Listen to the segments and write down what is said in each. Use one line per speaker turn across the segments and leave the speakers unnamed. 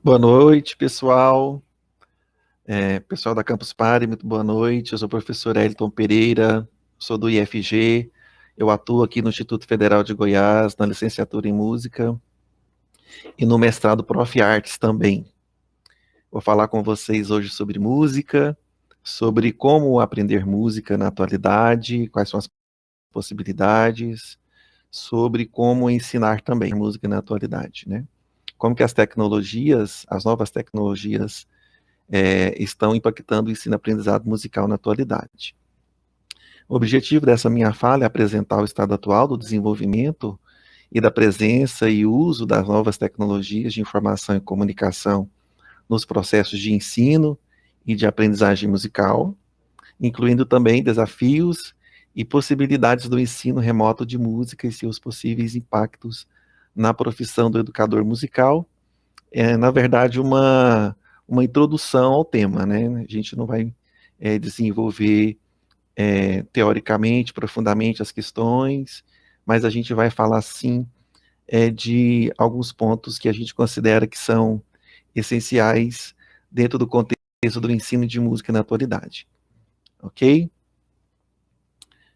Boa noite, pessoal. Pessoal da Campus Party, muito boa noite. Eu sou o professor Elton Pereira, sou do IFG. Eu atuo aqui no Instituto Federal de Goiás, na licenciatura em Música e no mestrado Prof. Artes também. Vou falar com vocês hoje sobre música, sobre como aprender música na atualidade, quais são as possibilidades, sobre como ensinar também música na atualidade, né? Como que as tecnologias, as novas tecnologias, estão impactando o ensino-aprendizado musical na atualidade. O objetivo dessa minha fala é apresentar o estado atual do desenvolvimento e da presença e uso das novas tecnologias de informação e comunicação nos processos de ensino e de aprendizagem musical, incluindo também desafios e possibilidades do ensino remoto de música e seus possíveis impactos na profissão do educador musical. Na verdade, uma introdução ao tema, né? A gente não vai desenvolver teoricamente, profundamente as questões, mas a gente vai falar, sim, de alguns pontos que a gente considera que são essenciais dentro do contexto do ensino de música na atualidade. Ok?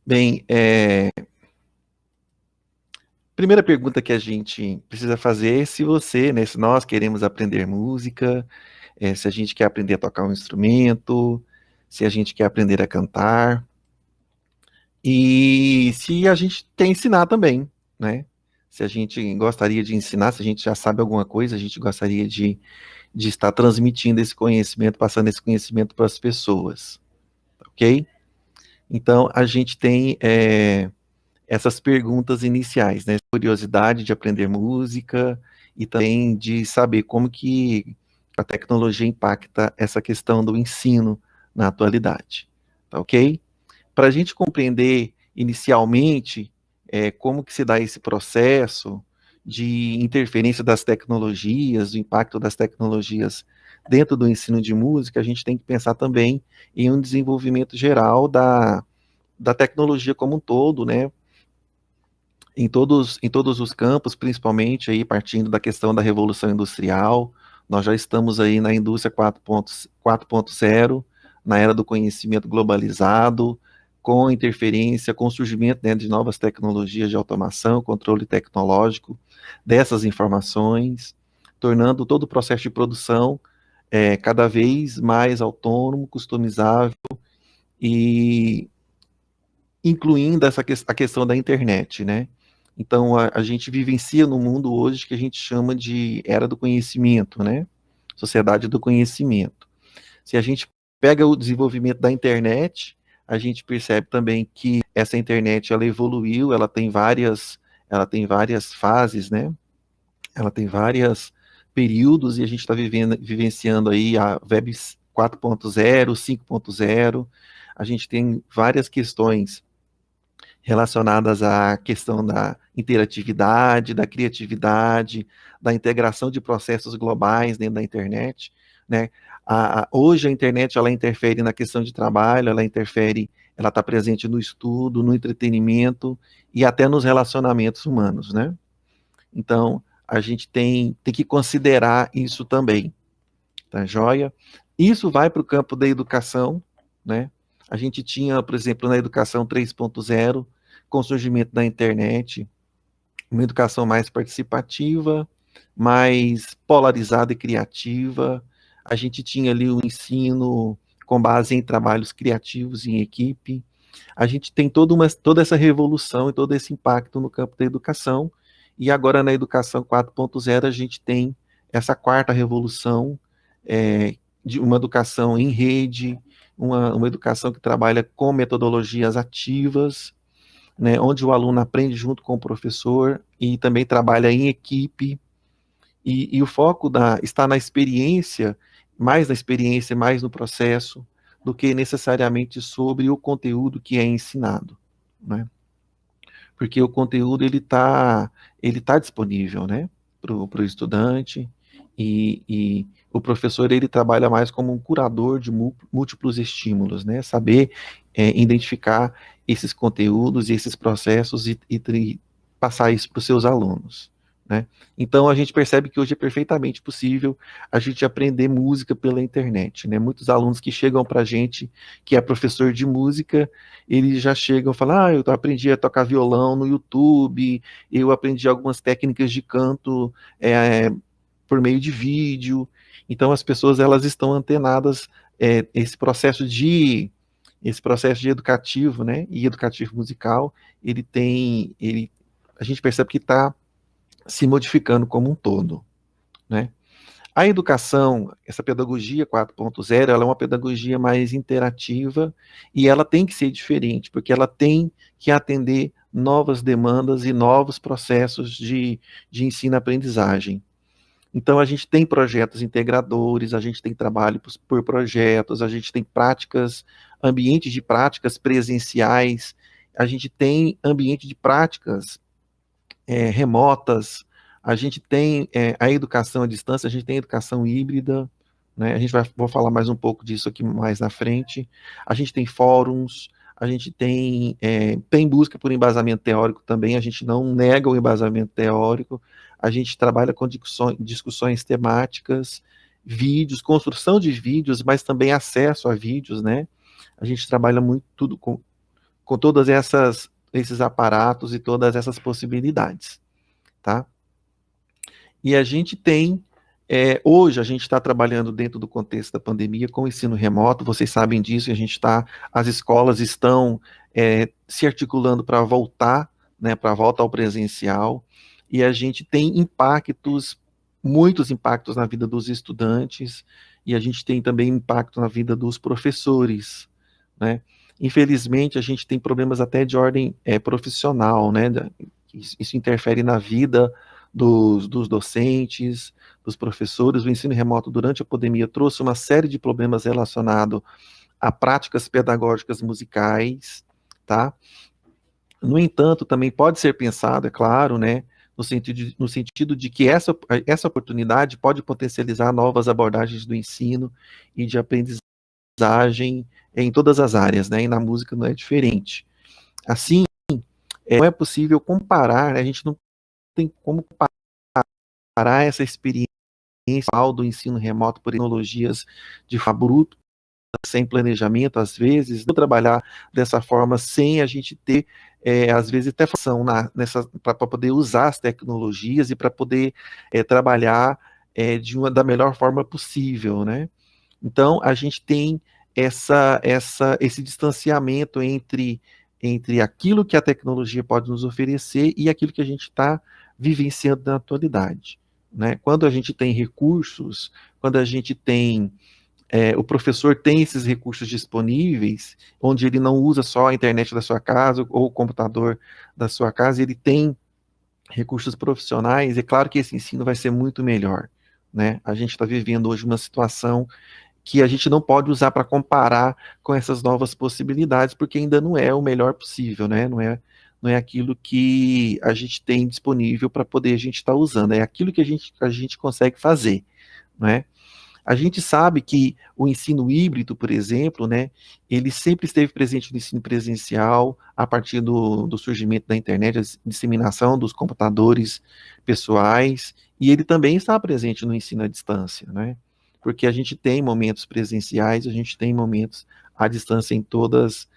Bem, primeira pergunta que a gente precisa fazer é se você, né, se nós queremos aprender música, se a gente quer aprender a tocar um instrumento, se a gente quer aprender a cantar, e se a gente quer ensinar também, né? Se a gente gostaria de ensinar, se a gente já sabe alguma coisa, a gente gostaria de estar transmitindo esse conhecimento, passando esse conhecimento para as pessoas, ok? Então, a gente tem essas perguntas iniciais, né? Curiosidade de aprender música e também de saber como que a tecnologia impacta essa questão do ensino na atualidade, tá ok? Para a gente compreender inicialmente como que se dá esse processo de interferência das tecnologias, o impacto das tecnologias dentro do ensino de música, a gente tem que pensar também em um desenvolvimento geral da tecnologia como um todo, né? Em todos os campos, principalmente aí partindo da questão da Revolução Industrial, nós já estamos aí na indústria 4.0, na era do conhecimento globalizado, com interferência, com o surgimento, né, de novas tecnologias de automação, controle tecnológico dessas informações, tornando todo o processo de produção cada vez mais autônomo, customizável e incluindo a questão da internet, né? Então, a gente vivencia num mundo hoje que a gente chama de era do conhecimento, né? Sociedade do conhecimento. Se a gente pega o desenvolvimento da internet, a gente percebe também que essa internet, ela evoluiu, ela tem várias fases, né? Ela tem vários períodos e a gente está vivenciando aí a Web 4.0, 5.0, a gente tem várias questões relacionadas à questão da interatividade, da criatividade, da integração de processos globais dentro da internet, né? Hoje a internet, ela interfere na questão de trabalho, ela está presente no estudo, no entretenimento e até nos relacionamentos humanos, né? Então, a gente tem que considerar isso também, tá joia? Isso vai para o campo da educação, né? A gente tinha, por exemplo, na educação 3.0, com o surgimento da internet, uma educação mais participativa, mais polarizada e criativa. A gente tinha ali o ensino com base em trabalhos criativos em equipe. A gente tem toda essa revolução e todo esse impacto no campo da educação. E agora na educação 4.0 a gente tem essa quarta revolução, de uma educação em rede, uma educação que trabalha com metodologias ativas, né, onde o aluno aprende junto com o professor e também trabalha em equipe, e o foco está na experiência, mais no processo, do que necessariamente sobre o conteúdo que é ensinado, né? Porque o conteúdo ele tá disponível, né, para o estudante, e o professor ele trabalha mais como um curador de múltiplos estímulos, né, saber identificar esses conteúdos e esses processos e passar isso para os seus alunos, né? Então, a gente percebe que hoje é perfeitamente possível a gente aprender música pela internet, né? Muitos alunos que chegam para a gente, que é professor de música, eles já chegam e falam, eu aprendi a tocar violão no YouTube, eu aprendi algumas técnicas de canto por meio de vídeo. Então, as pessoas, elas estão antenadas, esse processo de educativo, né, e educativo musical, a gente percebe que está se modificando como um todo, né? A educação, essa pedagogia 4.0, ela é uma pedagogia mais interativa e ela tem que ser diferente, porque ela tem que atender novas demandas e novos processos de ensino-aprendizagem. Então, a gente tem projetos integradores, a gente tem trabalho por projetos, a gente tem ambientes de práticas presenciais, a gente tem ambiente de práticas remotas, a gente tem a educação à distância, a gente tem a educação híbrida, né? Vou falar mais um pouco disso aqui mais na frente. A gente tem fóruns, a gente tem busca por embasamento teórico também, a gente não nega o embasamento teórico, a gente trabalha com discussões temáticas, vídeos, construção de vídeos, mas também acesso a vídeos, né? A gente trabalha muito tudo com todas esses aparatos e todas essas possibilidades, tá? E a gente hoje a gente está trabalhando dentro do contexto da pandemia com o ensino remoto, vocês sabem disso, as escolas estão se articulando para voltar, né, para a volta ao presencial, e a gente tem muitos impactos na vida dos estudantes, e a gente tem também impacto na vida dos professores, né? Infelizmente, a gente tem problemas até de ordem profissional, né? Isso interfere na vida dos docentes, dos professores. O ensino remoto durante a pandemia trouxe uma série de problemas relacionados a práticas pedagógicas musicais, tá? No entanto, também pode ser pensado, é claro, né, no sentido de que essa oportunidade pode potencializar novas abordagens do ensino e de aprendizagem em todas as áreas, né, e na música não é diferente. Assim, não é possível comparar, né, a gente não tem como comparar essa experiência do ensino remoto por tecnologias de forma bruta, sem planejamento, às vezes, não trabalhar dessa forma sem a gente ter, às vezes, até função para poder usar as tecnologias e para poder trabalhar da melhor forma possível, né? Então, a gente tem esse distanciamento entre aquilo que a tecnologia pode nos oferecer e aquilo que a gente está vivenciando na atualidade, né? Quando a gente tem recursos, quando a gente tem o professor tem esses recursos disponíveis, onde ele não usa só a internet da sua casa ou o computador da sua casa, ele tem recursos profissionais, é claro que esse ensino vai ser muito melhor, né? A gente está vivendo hoje uma situação que a gente não pode usar para comparar com essas novas possibilidades, porque ainda não é o melhor possível, né? Não é aquilo que a gente tem disponível para poder a gente estar usando, é aquilo que a gente consegue fazer, né? A gente sabe que o ensino híbrido, por exemplo, né, ele sempre esteve presente no ensino presencial, a partir do surgimento da internet, a disseminação dos computadores pessoais, e ele também está presente no ensino à distância, né? Porque a gente tem momentos presenciais, a gente tem momentos à distância em todas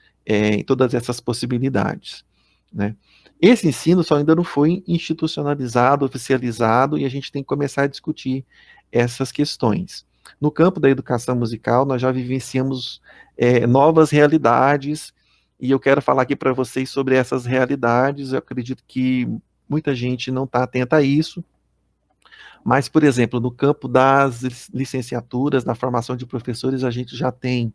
essas possibilidades, né? Esse ensino só ainda não foi institucionalizado, oficializado, e a gente tem que começar a discutir essas questões. No campo da educação musical, nós já vivenciamos novas realidades, e eu quero falar aqui para vocês sobre essas realidades. Eu acredito que muita gente não está atenta a isso, mas, por exemplo, no campo das licenciaturas, na formação de professores, a gente já tem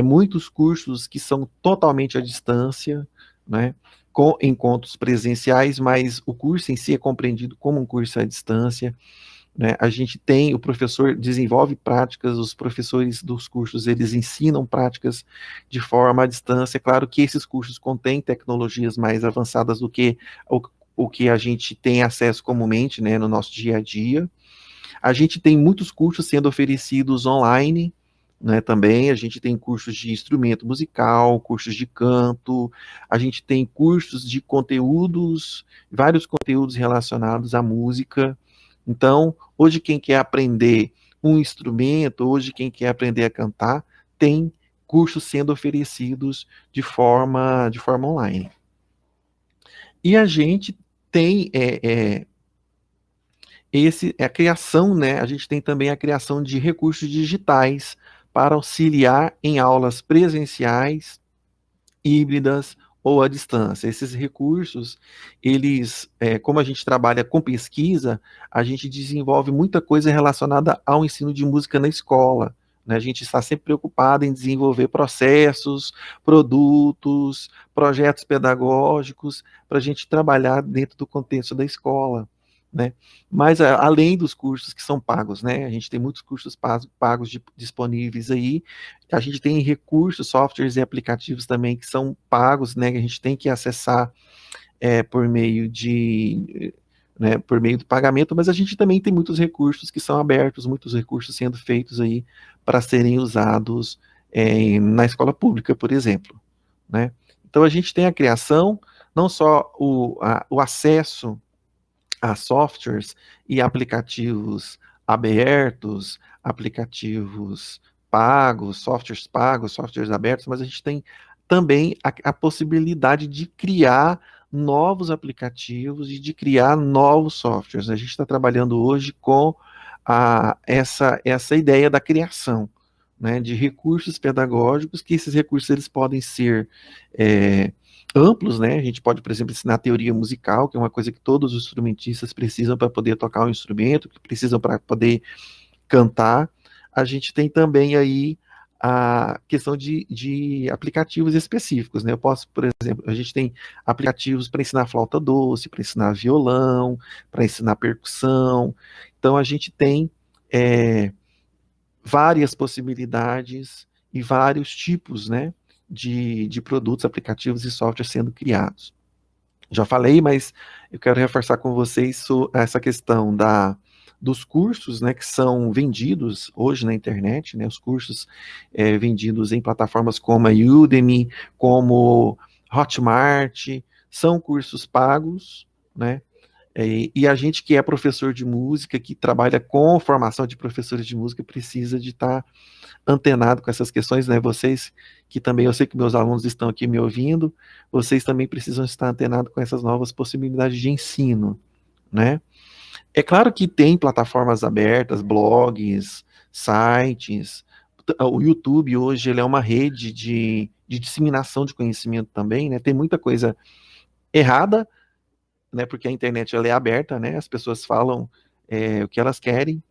muitos cursos que são totalmente à distância, né, com encontros presenciais, mas o curso em si é compreendido como um curso à distância, né? O professor desenvolve práticas, os professores dos cursos, eles ensinam práticas de forma à distância. Claro que esses cursos contêm tecnologias mais avançadas do que o que a gente tem acesso comumente, né, no nosso dia a dia. A gente tem muitos cursos sendo oferecidos online, né, também a gente tem cursos de instrumento musical, cursos de canto, a gente tem cursos de conteúdos, vários conteúdos relacionados à música. Então, hoje quem quer aprender um instrumento, hoje quem quer aprender a cantar, tem cursos sendo oferecidos de forma online. E a gente tem a criação, né? A gente tem também a criação de recursos digitais para auxiliar em aulas presenciais, híbridas ou à distância. Esses recursos, eles, como a gente trabalha com pesquisa, a gente desenvolve muita coisa relacionada ao ensino de música na escola, né? A gente está sempre preocupado em desenvolver processos, produtos, projetos pedagógicos, para a gente trabalhar dentro do contexto da escola, né? Mas além dos cursos que são pagos, né? A gente tem muitos cursos pagos disponíveis aí. A gente tem recursos, softwares e aplicativos também que são pagos, né? Que a gente tem que acessar por meio por meio do pagamento, mas a gente também tem muitos recursos que são abertos, muitos recursos sendo feitos aí para serem usados na escola pública, por exemplo, né? Então a gente tem a criação, não só o acesso a softwares e aplicativos abertos, aplicativos pagos, softwares abertos, mas a gente tem também a possibilidade de criar novos aplicativos e de criar novos softwares. A gente está trabalhando hoje com essa ideia da criação, né, de recursos pedagógicos, que esses recursos eles podem ser amplos, né? A gente pode, por exemplo, ensinar teoria musical, que é uma coisa que todos os instrumentistas precisam para poder tocar um instrumento, que precisam para poder cantar. A gente tem também aí a questão de aplicativos específicos, né? Eu posso, por exemplo, a gente tem aplicativos para ensinar flauta doce, para ensinar violão, para ensinar percussão. Então a gente tem várias possibilidades e vários tipos, né, de produtos, aplicativos e softwares sendo criados. Já falei, mas eu quero reforçar com vocês essa questão dos cursos, né, que são vendidos hoje na internet, né, os cursos vendidos em plataformas como a Udemy, como Hotmart, são cursos pagos, né, e a gente que é professor de música, que trabalha com formação de professores de música, precisa de estar antenado com essas questões, né? Vocês que também, eu sei que meus alunos estão aqui me ouvindo, vocês também precisam estar antenados com essas novas possibilidades de ensino, né? É claro que tem plataformas abertas, blogs, sites, o YouTube hoje ele é uma rede de disseminação de conhecimento também, né? Tem muita coisa errada, né? Porque a internet ela é aberta, né? As pessoas falam o que elas querem,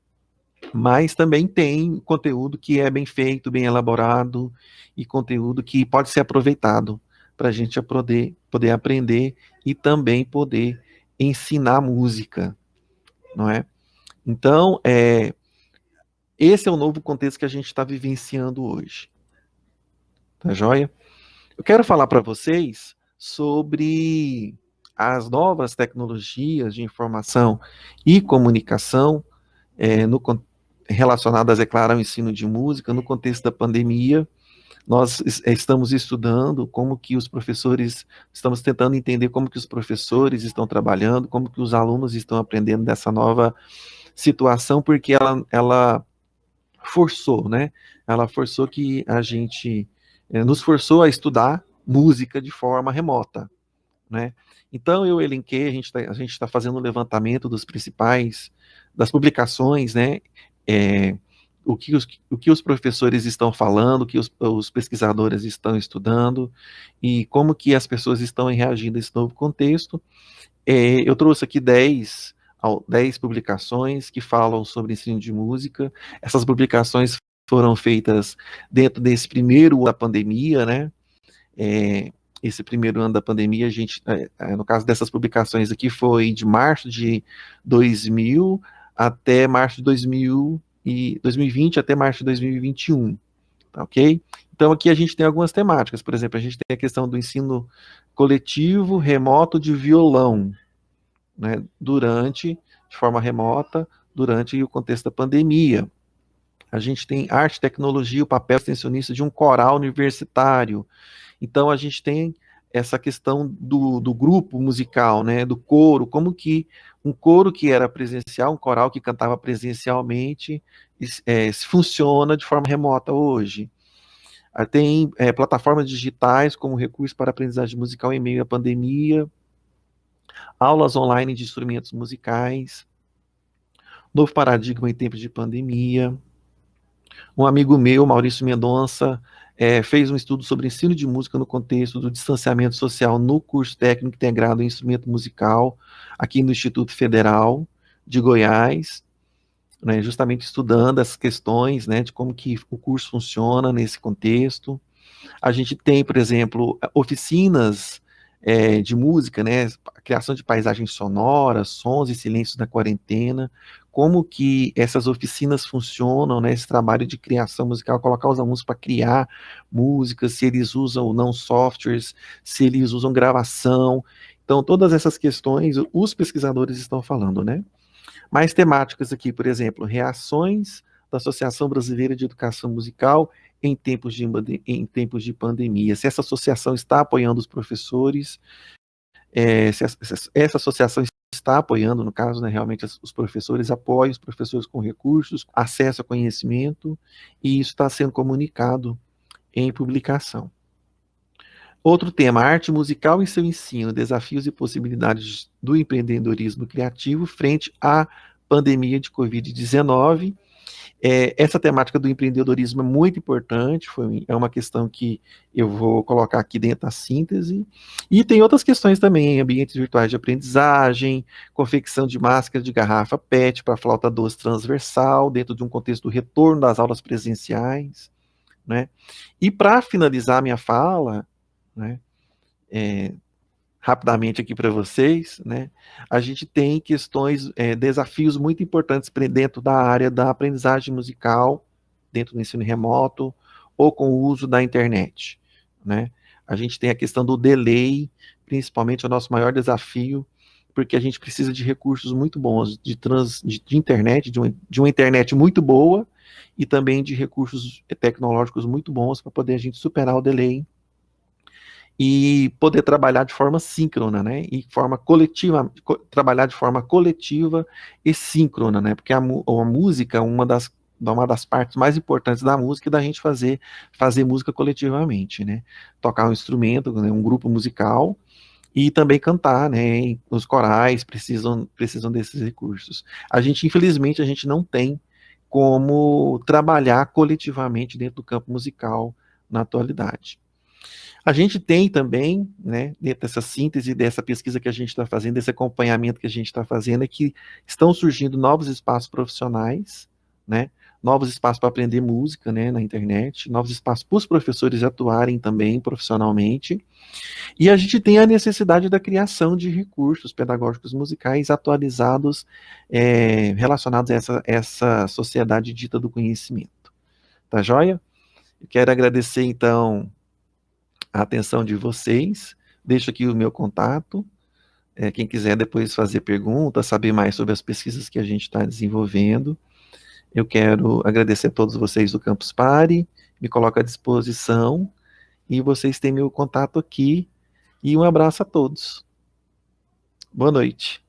mas também tem conteúdo que é bem feito, bem elaborado, e conteúdo que pode ser aproveitado para a gente poder aprender e também poder ensinar música, não é? Então, esse é o novo contexto que a gente está vivenciando hoje, tá joia? Eu quero falar para vocês sobre as novas tecnologias de informação e comunicação no relacionadas, é claro, ao ensino de música, no contexto da pandemia. Nós estamos estudando como que os professores, estamos tentando entender como que os professores estão trabalhando, como que os alunos estão aprendendo dessa nova situação, porque ela forçou, né? Ela forçou que a gente, nos forçou a estudar música de forma remota, né? Então eu elenquei, a gente está fazendo um levantamento das publicações, né? É, o que os professores estão falando, o que os pesquisadores estão estudando e como que as pessoas estão reagindo a esse novo contexto. Eu trouxe aqui 10 publicações que falam sobre ensino de música. Essas publicações foram feitas dentro desse primeiro ano da pandemia, né? Esse primeiro ano da pandemia, a gente, no caso dessas publicações aqui, foi de março de 2000 até março de 2020 até março de 2021, tá ok? Então aqui a gente tem algumas temáticas, por exemplo, a gente tem a questão do ensino coletivo remoto de violão, né, de forma remota, durante o contexto da pandemia. A gente tem arte e tecnologia, o papel extensionista de um coral universitário. Então, a gente tem essa questão do grupo musical, né, do coro, como que um coro que era presencial, um coral que cantava presencialmente, funciona de forma remota hoje. Tem plataformas digitais como recurso para aprendizagem musical em meio à pandemia, aulas online de instrumentos musicais, novo paradigma em tempos de pandemia. Um amigo meu, Maurício Mendonça, fez um estudo sobre ensino de música no contexto do distanciamento social no curso técnico integrado em instrumento musical, aqui no Instituto Federal de Goiás, né, justamente estudando as questões, né, de como que o curso funciona nesse contexto. A gente tem, por exemplo, oficinas de música, né, criação de paisagens sonoras, sons e silêncios na quarentena, como que essas oficinas funcionam, né, esse trabalho de criação musical, colocar os alunos para criar músicas, se eles usam ou não softwares, se eles usam gravação. Então, todas essas questões, os pesquisadores estão falando, né? Mais temáticas aqui, por exemplo, reações da Associação Brasileira de Educação Musical em tempos de pandemia. Se essa associação está apoiando os professores, se essa associação está apoiando, no caso, né, realmente os professores apoiam os professores com recursos, acesso a conhecimento, e isso está sendo comunicado em publicação. Outro tema, arte musical e seu ensino, desafios e possibilidades do empreendedorismo criativo frente à pandemia de Covid-19. Essa temática do empreendedorismo é muito importante, é uma questão que eu vou colocar aqui dentro da síntese. E tem outras questões também, ambientes virtuais de aprendizagem, confecção de máscara de garrafa PET para flauta doce transversal, dentro de um contexto do retorno das aulas presenciais, né? E para finalizar minha fala, né, rapidamente aqui para vocês, né, a gente tem questões, desafios muito importantes dentro da área da aprendizagem musical, dentro do ensino remoto, ou com o uso da internet, né? A gente tem a questão do delay, principalmente é o nosso maior desafio, porque a gente precisa de recursos muito bons, de internet, de uma internet muito boa, e também de recursos tecnológicos muito bons para poder a gente superar o delay e poder trabalhar de forma síncrona, né? E forma coletiva, trabalhar de forma coletiva e síncrona, né? Porque a música é uma das partes mais importantes da música é da gente fazer música coletivamente, né? Tocar um instrumento, né? Um grupo musical e também cantar, né? Os corais precisam desses recursos. Infelizmente, a gente não tem como trabalhar coletivamente dentro do campo musical na atualidade. A gente tem também, né, dentro dessa síntese, dessa pesquisa que a gente está fazendo, desse acompanhamento que a gente está fazendo, é que estão surgindo novos espaços profissionais, né, novos espaços para aprender música, né, na internet, novos espaços para os professores atuarem também profissionalmente, e a gente tem a necessidade da criação de recursos pedagógicos musicais atualizados, relacionados a essa sociedade dita do conhecimento. Tá joia? Eu quero agradecer, então, a atenção de vocês. Deixo aqui o meu contato. Quem quiser depois fazer perguntas, saber mais sobre as pesquisas que a gente está desenvolvendo. Eu quero agradecer a todos vocês do Campus Party, me coloco à disposição, e vocês têm meu contato aqui, e um abraço a todos. Boa noite.